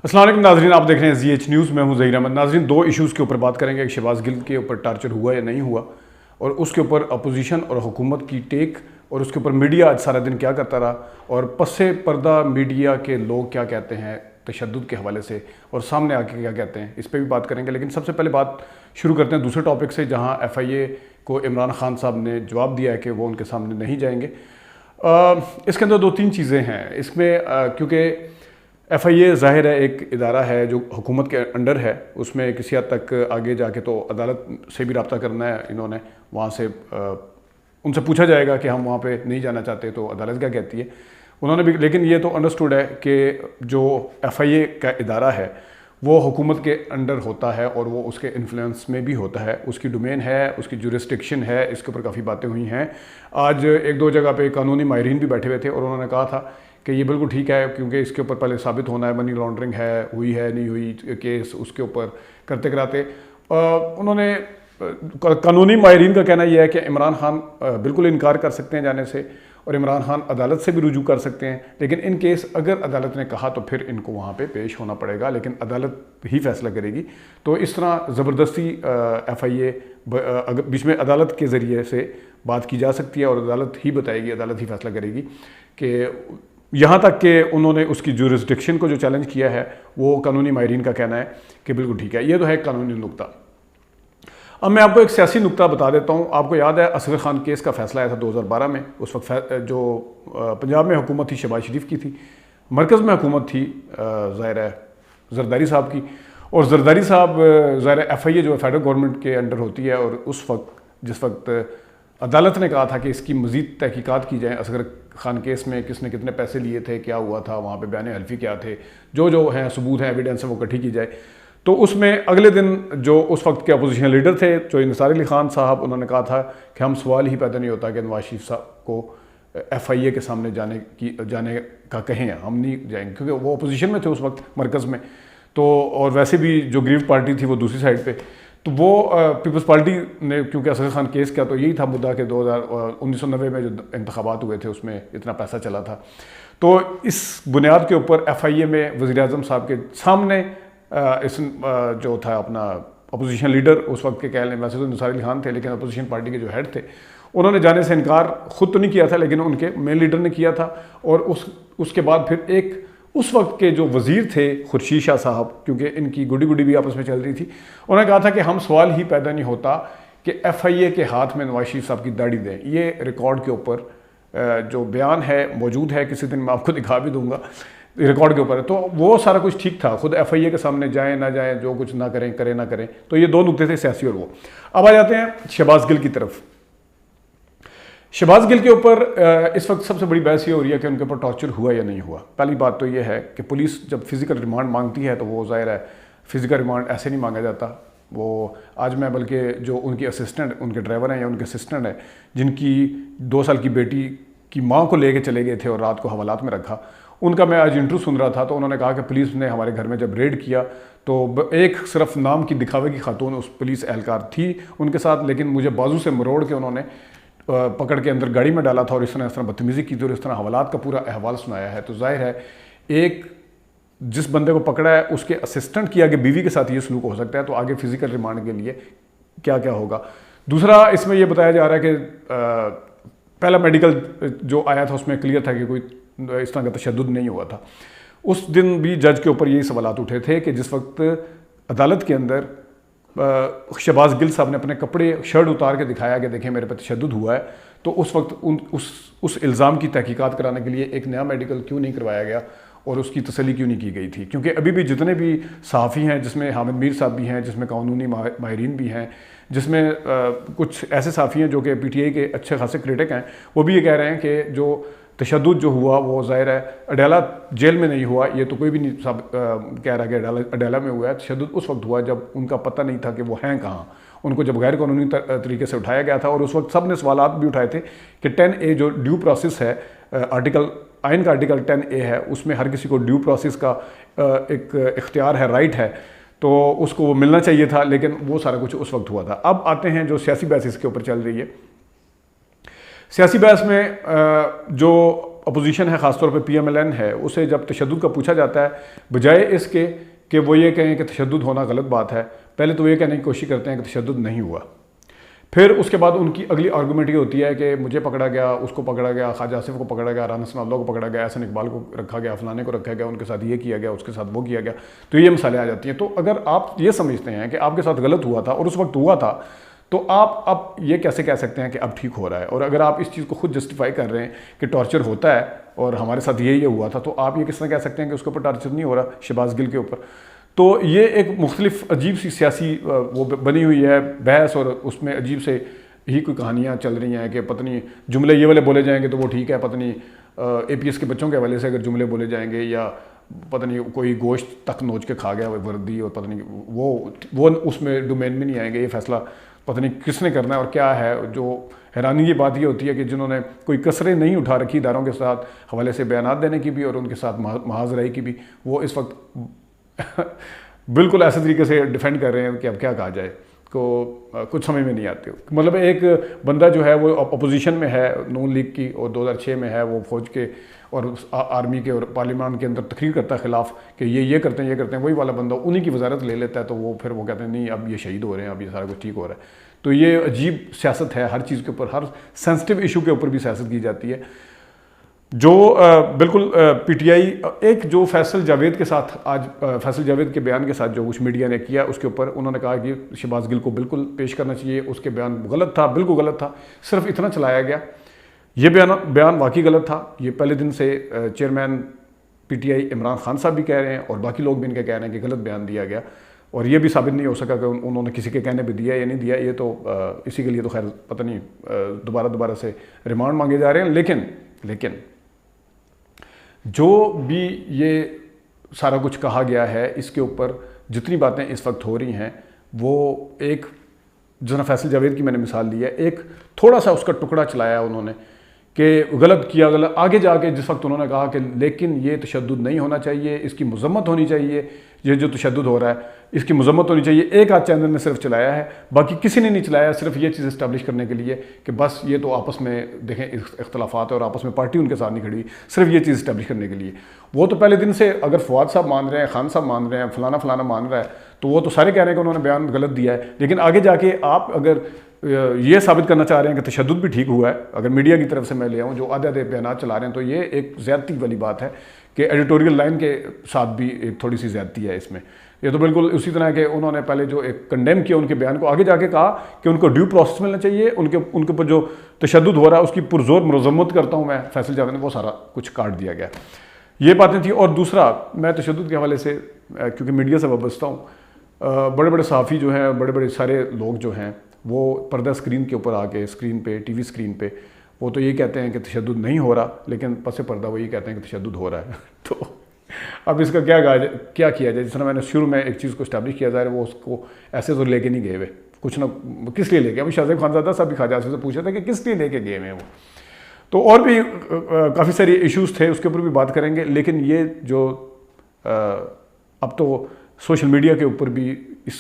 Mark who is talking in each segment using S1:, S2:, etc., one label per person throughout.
S1: السلام علیکم ناظرین، آپ دیکھ رہے ہیں ZH نیوز. میں ہوں ظہیر احمد. ناظرین، دو ایشوز کے اوپر بات کریں گے. ایک شہباز گل کے اوپر ٹارچر ہوا یا نہیں ہوا، اور اس کے اوپر اپوزیشن اور حکومت کی ٹیک، اور اس کے اوپر میڈیا آج سارا دن کیا کرتا رہا، اور پس پردہ میڈیا کے لوگ کیا کہتے ہیں تشدد کے حوالے سے، اور سامنے آ کے کیا کہتے ہیں، اس پہ بھی بات کریں گے. لیکن سب سے پہلے بات شروع کرتے ہیں دوسرے ٹاپک سے، جہاں FIA کو عمران خان صاحب نے جواب دیا ہے کہ وہ ان کے سامنے نہیں جائیں گے. اس کے اندر دو تین چیزیں ہیں اس میں، کیونکہ FIA ظاہر ہے ایک ادارہ ہے جو حکومت کے انڈر ہے، اس میں کسی حد تک آگے جا کے تو عدالت سے بھی رابطہ کرنا ہے. انہوں نے وہاں سے ان سے پوچھا جائے گا کہ ہم وہاں پہ نہیں جانا چاہتے تو عدالت کیا کہتی ہے. انہوں نے بھی، لیکن یہ تو انڈرسٹوڈ ہے کہ جو FIA کا ادارہ ہے وہ حکومت کے انڈر ہوتا ہے، اور وہ اس کے انفلوئنس میں بھی ہوتا ہے، اس کی ڈومین ہے، اس کی جورسڈکشن ہے. اس کے اوپر کافی باتیں ہوئی ہیں. آج ایک دو جگہ پہ قانونی ماہرین بھی بیٹھے ہوئے تھے، اور انہوں نے کہا تھا کہ یہ بالکل ٹھیک ہے، کیونکہ اس کے اوپر پہلے ثابت ہونا ہے منی لانڈرنگ ہے، ہوئی ہے نہیں ہوئی کیس، اس کے اوپر کرتے کراتے. انہوں نے قانونی ماہرین کا کہنا یہ ہے کہ عمران خان بالکل انکار کر سکتے ہیں جانے سے، اور عمران خان عدالت سے بھی رجوع کر سکتے ہیں، لیکن ان کیس اگر عدالت نے کہا تو پھر ان کو وہاں پہ پیش ہونا پڑے گا، لیکن عدالت ہی فیصلہ کرے گی. تو اس طرح زبردستی FIA بیچ میں عدالت کے ذریعے سے بات کی جا سکتی ہے، اور عدالت ہی بتائے گی، عدالت ہی فیصلہ کرے گی. کہ یہاں تک کہ انہوں نے اس کی جورسڈکشن کو جو چیلنج کیا ہے، وہ قانونی ماہرین کا کہنا ہے کہ بالکل ٹھیک ہے. یہ تو ہے قانونی نقطہ. اب میں آپ کو ایک سیاسی نقطہ بتا دیتا ہوں. آپ کو یاد ہے اصغر خان کیس کا فیصلہ آیا تھا 2012 میں. اس وقت جو پنجاب میں حکومت تھی شہباز شریف کی تھی، مرکز میں حکومت تھی ظاہر ہے زرداری صاحب کی، اور زرداری صاحب ظاہر ہے FIA جو فیڈرل گورنمنٹ کے انڈر ہوتی ہے، اور اس وقت جس وقت عدالت نے کہا تھا کہ اس کی مزید تحقیقات کی جائیں، اصغر خان کیس میں کس نے کتنے پیسے لیے تھے، کیا ہوا تھا وہاں پہ، بیان حلفی کیا تھے، جو ہیں ثبوت ہیں، ایویڈنس ہے، وہ اکٹھی کی جائے. تو اس میں اگلے دن جو اس وقت کے اپوزیشن لیڈر تھے چوہدری نثار علی خان صاحب، انہوں نے کہا تھا کہ ہم سوال ہی پیدا نہیں ہوتا کہ نواز شریف صاحب کو FIA کے سامنے جانے کا کہیں، ہم نہیں جائیں گے، کیونکہ وہ اپوزیشن میں تھے اس وقت مرکز میں. تو اور ویسے بھی جو گریو پارٹی تھی وہ دوسری سائڈ پہ. تو وہ پیپلز پارٹی نے، کیونکہ اصغر خان کیس کیا، تو یہی تھا مدعا کہ 1990 میں جو انتخابات ہوئے تھے اس میں اتنا پیسہ چلا تھا. تو اس بنیاد کے اوپر FIA میں وزیر اعظم صاحب کے سامنے اس جو تھا اپنا اپوزیشن لیڈر اس وقت کے کہہ لیں، ویسے تو نثار علی خان تھے لیکن اپوزیشن پارٹی کے جو ہیڈ تھے، انہوں نے جانے سے انکار خود تو نہیں کیا تھا، لیکن ان کے مین لیڈر نے کیا تھا. اور اس کے بعد پھر ایک اس وقت کے جو وزیر تھے خورشید شاہ صاحب، کیونکہ ان کی گڈی بھی آپس میں چل رہی تھی، انہوں نے کہا تھا کہ ہم سوال ہی پیدا نہیں ہوتا کہ FIA کے ہاتھ میں نواز شریف صاحب کی داڑھی دیں. یہ ریکارڈ کے اوپر جو بیان ہے موجود ہے، کسی دن میں آپ کو دکھا بھی دوں گا، ریکارڈ کے اوپر ہے. تو وہ سارا کچھ ٹھیک تھا، خود FIA کے سامنے جائیں نہ جائیں، جو کچھ نہ کریں کریں نہ کریں. تو یہ دو نقطے تھے، سیاسی اور وہ. اب آ جاتے ہیں شہباز گل کی طرف. شہباز گل کے اوپر اس وقت سب سے بڑی بحث یہ ہو رہی ہے کہ ان کے اوپر ٹارچر ہوا یا نہیں ہوا. پہلی بات تو یہ ہے کہ پولیس جب فزیکل ریمانڈ مانگتی ہے تو وہ ظاہر ہے فزیکل ریمانڈ ایسے نہیں مانگا جاتا. وہ آج میں بلکہ جو ان کی اسسٹنٹ، ان کے ڈرائیور ہیں یا ان کے اسسٹنٹ ہیں، جن کی 2 سال کی بیٹی کی ماں کو لے کے چلے گئے تھے اور رات کو حوالات میں رکھا، ان کا میں آج انٹرویو سن رہا تھا. تو انہوں نے کہا کہ پولیس نے ہمارے گھر میں جب ریڈ کیا تو ایک صرف نام کی دکھاوے کی خاتون اس پولیس اہلکار تھی ان کے ساتھ، لیکن مجھے بازو سے مروڑ کے انہوں نے پکڑ کے اندر گاڑی میں ڈالا تھا، اور اس طرح بدتمیزی کی تھی، اور اس طرح حوالات کا پورا احوال سنایا ہے. تو ظاہر ہے ایک جس بندے کو پکڑا ہے اس کے اسسٹنٹ کی آگے بیوی کے ساتھ یہ سلوک ہو سکتا ہے، تو آگے فزیکل ریمانڈ کے لیے کیا کیا ہوگا. دوسرا اس میں یہ بتایا جا رہا ہے کہ پہلا میڈیکل جو آیا تھا اس میں کلیئر تھا کہ کوئی اس طرح کا تشدد نہیں ہوا تھا. اس دن بھی جج کے اوپر یہی سوالات اٹھے تھے کہ جس وقت عدالت کے اندر شہباز گل صاحب نے اپنے کپڑے شرٹ اتار کے دکھایا کہ دیکھیں میرے پہ تشدد ہوا ہے، تو اس وقت اس الزام کی تحقیقات کرانے کے لیے ایک نیا میڈیکل کیوں نہیں کروایا گیا اور اس کی تسلی کیوں نہیں کی گئی تھی. کیونکہ ابھی بھی جتنے بھی صحافی ہیں، جس میں حامد میر صاحب بھی ہیں، جس میں قانونی ماہرین بھی ہیں، جس میں کچھ ایسے صحافی ہیں جو کہ PTI کے اچھے خاصے کریٹک ہیں، وہ بھی یہ کہہ رہے ہیں کہ جو تشدد جو ہوا وہ ظاہر ہے اڈیالہ جیل میں نہیں ہوا. یہ تو کوئی بھی نہیں کہہ رہا کہ اڈیالہ میں ہوا ہے. تشدد اس وقت ہوا جب ان کا پتہ نہیں تھا کہ وہ ہیں کہاں. ان کو جب غیر قانونی طریقے سے اٹھایا گیا تھا، اور اس وقت سب نے سوالات بھی اٹھائے تھے کہ 10A جو ڈیو پروسیس ہے، آئین کا آرٹیکل 10A ہے، اس میں ہر کسی کو ڈیو پروسیس کا ایک اختیار ہے، رائٹ ہے، تو اس کو وہ ملنا چاہیے تھا. لیکن وہ سارا کچھ اس وقت ہوا تھا. اب آتے ہیں جو سیاسی بحث اس کے اوپر چل رہی ہے. سیاسی بحث میں جو اپوزیشن ہے, خاص طور پہ پی ایم ایل این ہے, اسے جب تشدد کا پوچھا جاتا ہے, بجائے اس کے کہ وہ یہ کہیں کہ تشدد ہونا غلط بات ہے, پہلے تو یہ کہنے کی کوشش کرتے ہیں کہ تشدد نہیں ہوا. پھر اس کے بعد ان کی اگلی آرگومنٹ یہ ہوتی ہے کہ مجھے پکڑا گیا, اس کو پکڑا گیا, خواجہ آصف کو پکڑا گیا, رانا ثناء اللہ کو پکڑا گیا, احسن اقبال کو رکھا گیا, فلانے کو رکھا گیا, ان کے ساتھ یہ کیا گیا, اس کے ساتھ وہ کیا گیا. تو یہ مسئلے آ جاتی ہیں. تو اگر آپ یہ سمجھتے ہیں کہ آپ کے ساتھ غلط ہوا تھا اور اس وقت ہوا تھا, تو آپ اب یہ کیسے کہہ سکتے ہیں کہ اب ٹھیک ہو رہا ہے؟ اور اگر آپ اس چیز کو خود جسٹیفائی کر رہے ہیں کہ ٹارچر ہوتا ہے اور ہمارے ساتھ یہ ہوا تھا, تو آپ یہ کس طرح کہہ سکتے ہیں کہ اس کے اوپر ٹارچر نہیں ہو رہا شہباز گل کے اوپر؟ تو یہ ایک مختلف عجیب سی سیاسی وہ بنی ہوئی ہے بحث, اور اس میں عجیب سے ہی کوئی کہانیاں چل رہی ہیں کہ پتہ نہیں جملے یہ والے بولے جائیں گے تو وہ ٹھیک ہے, پتہ نہیں اے پی ایس کے بچوں کے حوالے سے اگر جملے بولے جائیں گے, یا پتہ نہیں کوئی گوشت تک نوچ کے کھا گیا وردی, اور پتہ نہیں وہ اس میں ڈومین میں نہیں آئیں گے. یہ فیصلہ پتہ نہیں کس نے کرنا ہے اور کیا ہے. جو حیرانی کی بات یہ ہوتی ہے کہ جنہوں نے کوئی کسریں نہیں اٹھا رکھی اداروں کے ساتھ حوالے سے بیانات دینے کی بھی اور ان کے ساتھ محاذ رہی کی بھی, وہ اس وقت بالکل ایسے طریقے سے ڈیفینڈ کر رہے ہیں کہ اب کیا کہا جائے, کو کچھ سمجھ میں نہیں آتے. مطلب ایک بندہ جو ہے وہ اپوزیشن میں ہے نون لیگ کی, اور 2006 میں ہے وہ فوج کے اور آرمی کے اور پارلیمان کے اندر تقریر کرتا ہے خلاف کہ یہ کرتے ہیں یہ کرتے ہیں, وہی والا بندہ انہی کی وزارت لے لیتا ہے, تو وہ پھر وہ کہتے ہیں نہیں اب یہ شہید ہو رہے ہیں, اب یہ سارا کچھ ٹھیک ہو رہا ہے. تو یہ عجیب سیاست ہے, ہر چیز کے اوپر, ہر سینسٹیو ایشو کے اوپر بھی سیاست کی جاتی ہے. جو بالکل پی ٹی آئی ایک جو فیصل جاوید کے ساتھ آج فیصل جاوید کے بیان کے ساتھ جو کچھ میڈیا نے کیا, اس کے اوپر انہوں نے کہا کہ شہباز گل کو بالکل پیش کرنا چاہیے, اس کے بیان غلط تھا, بالکل غلط تھا, صرف اتنا چلایا گیا. یہ بیان واقعی غلط تھا. یہ پہلے دن سے chairman P T I Imran Khan صاحب بھی کہہ رہے ہیں اور باقی لوگ بھی ان کے کہہ رہے ہیں کہ غلط بیان دیا گیا, اور یہ بھی ثابت نہیں ہو سکا کہ انہوں نے کسی کے کہنے پہ دیا یا نہیں دیا. یہ تو اسی کے لیے تو خیر پتہ نہیں دوبارہ سے ریمانڈ مانگے جا رہے ہیں. لیکن جو بھی یہ سارا کچھ کہا گیا ہے, اس کے اوپر جتنی باتیں اس وقت ہو رہی ہیں, وہ ایک جناب فیصل جاوید کی میں نے مثال دی ہے, ایک تھوڑا سا اس کا ٹکڑا چلایا انہوں نے کہ غلط کیا, آگے جا کے جس وقت انہوں نے کہا کہ لیکن یہ تشدد نہیں ہونا چاہیے, اس کی مذمت ہونی چاہیے, یہ جو تشدد ہو رہا ہے اس کی مذمت ہونی چاہیے, ایک آدھ چینل نے صرف چلایا ہے, باقی کسی نے نہیں چلایا, صرف یہ چیز اسٹیبلش کرنے کے لیے کہ بس یہ تو آپس میں دیکھیں اختلافات اور آپس میں پارٹی ان کے ساتھ نہیں کھڑی, صرف یہ چیز اسٹیبلش کرنے کے لیے. وہ تو پہلے دن سے اگر فواد صاحب مان رہے ہیں, خان صاحب مان رہے ہیں, فلانا مان رہا ہے, تو وہ تو سارے کہہ رہے ہیں کہ انہوں نے بیان غلط دیا ہے. لیکن آگے جا کے آپ اگر یہ ثابت کرنا چاہ رہے ہیں کہ تشدد بھی ٹھیک ہوا ہے, اگر میڈیا کی طرف سے میں لے آؤں جو آدھے بیانات چلا رہے ہیں, تو یہ ایک زیادتی والی بات ہے کہ ایڈیٹوریل لائن کے ساتھ بھی ایک تھوڑی سی زیادتی ہے اس میں. یہ تو بالکل اسی طرح کہ انہوں نے پہلے جو ایک کنڈیم کیا ان کے بیان کو, آگے جا کے کہا کہ ان کو ڈیو پروسیس ملنا چاہیے, ان کے اوپر جو تشدد ہو رہا ہے اس کی پرزور مذمت کرتا ہوں میں فیصل جاوید نے, وہ سارا کچھ کاٹ دیا گیا. یہ باتیں تھیں. اور دوسرا میں تشدد کے حوالے سے کیونکہ میڈیا سے وابستہ ہوں, بڑے بڑے صحافی جو ہیں, بڑے بڑے سارے لوگ جو ہیں, وہ پردہ اسکرین کے اوپر آ کے اسکرین پہ ٹی وی اسکرین پہ وہ تو یہ کہتے ہیں کہ تشدد نہیں ہو رہا, لیکن پس پردہ وہ یہ کہتے ہیں کہ تشدد ہو رہا ہے. تو اب اس کا کیا کیا جائے؟ جس طرح میں نے شروع میں ایک چیز کو اسٹیبلش کیا جائے, وہ اس کو ایسے تو لے کے نہیں گئے ہوئے, کچھ نہ کس لیے لے گئے. ابھی شاہزیب خانزادہ صاحب بھی خواجہ آصف سے پوچھا تھا کہ کس لیے لے کے گئے ہیں وہ. تو اور بھی کافی ساری ایشوز تھے, اس کے اوپر بھی بات کریں گے. لیکن یہ جو اب تو سوشل میڈیا کے اوپر بھی اس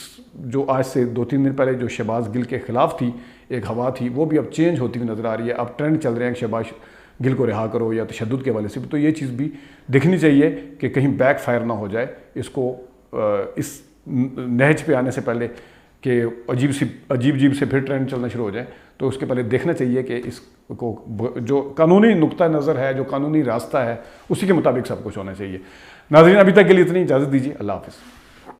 S1: جو آج سے 2-3 دن پہلے جو شہباز گل کے خلاف تھی ایک ہوا تھی, وہ بھی اب چینج ہوتی ہوئی نظر آ رہی ہے. اب ٹرینڈ چل رہے ہیں کہ شہباز گل کو رہا کرو یا تشدد کے حوالے سے بھی. تو یہ چیز بھی دیکھنی چاہیے کہ کہیں بیک فائر نہ ہو جائے, اس کو اس نہج پہ آنے سے پہلے کہ عجیب سے پھر ٹرینڈ چلنا شروع ہو جائے. تو اس کے پہلے دیکھنا چاہیے کہ اس کو جو قانونی نقطہ نظر ہے, جو قانونی راستہ ہے, اسی کے مطابق سب کچھ ہونا چاہیے. ناظرین ابھی تک کے لیے اتنی اجازت دیجیے. اللہ حافظ.